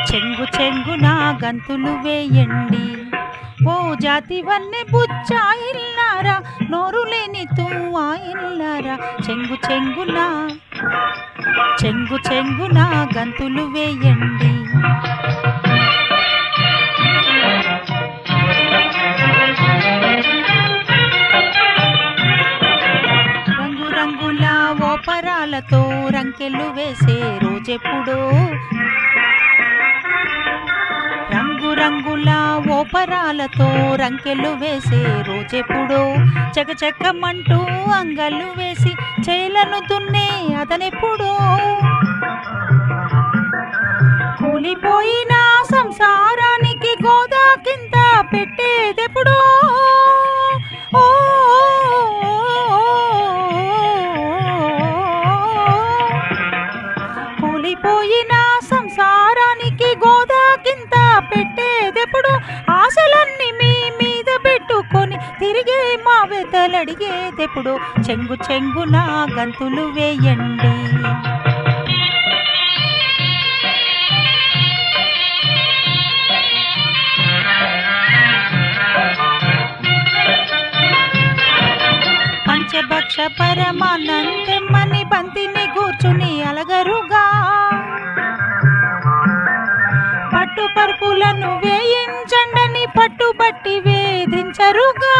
చెంగు చెంగున గంతులు వేయండి ఓ జాతి వన్నె బుచ్చాయిల్లారా, నోరు లేని తువ్వాయిల్లారా. చెంగు చెంగున గంతులు వేయండి. రంగురంగుల ఓపరాలతో రంకెలు వేసే రోజెప్పుడో, రంగురంగుల ఓపరాలతో రంకెలు వేసే రోజెప్పుడో. చకచకమంటూ అంగళ్ళు వేసి చేలను దున్నే అతనెప్పుడో. కూలిపోయిన సంసారానికి గోదా కింద పెట్టేదెప్పుడో. కూలిపోయిన సంసారానికి గోదా కింద పెట్టేదెప్పుడు. ఆశలన్నీ మీ మీద పెట్టుకొని తిరిగే మా వెతలడిగేదెప్పుడు. చెంగు చెంగున గంతులు వేయండి. పంచభక్ష పరమానందమని బంతిని కూర్చుని అలగరుగా, పట్టు పరుపులను వేయించండని పట్టుబట్టి వేధించరుగా.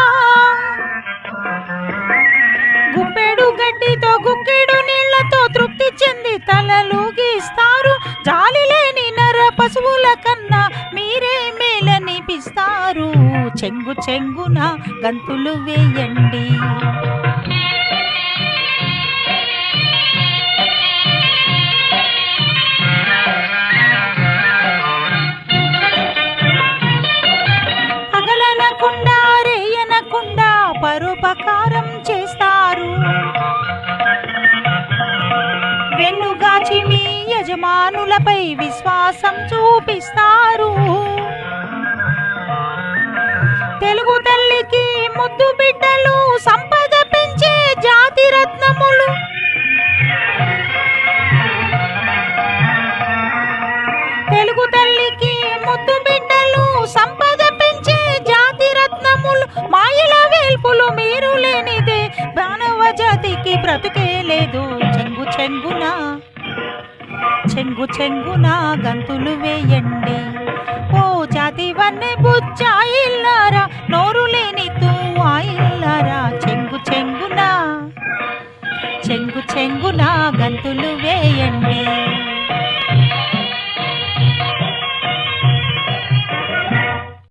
గుప్పెడు గడ్డితో గుక్కెడు నీళ్లతో తృప్తి చెంది తలలుగిస్తారు. జాలి లేని నర పశువుల కన్నా మీరే మేలనిపిస్తారు. చెంగు చెంగున గంతులు వేయండి. పగలనకుండా రేయనకుండా పరోపకారం చేస్తారు. వెన్నుగాచి మీ యజమానులపై విశ్వాసం చూపిస్తారు. తెలుగు తల్లికి ముద్దు బిడ్డలు సంపద పెంచే జాతి రత్నములు. తెలుగు తల్లికి ముద్దు బిడ్డలు సంపద పెంచే జాతి రత్నములు. మాయల వేల్పులు మీరు లేనిదే మానవ జాతికి బ్రతుకే లేదు. చెంగు చెంగున గంతులు వేయండి ఓ జాతి వన్నె బుచ్చాయిల్లారా, నోరు లేని తువ్వాయిల్లారా. చెంగు చెంగున గంతులు వేయండి.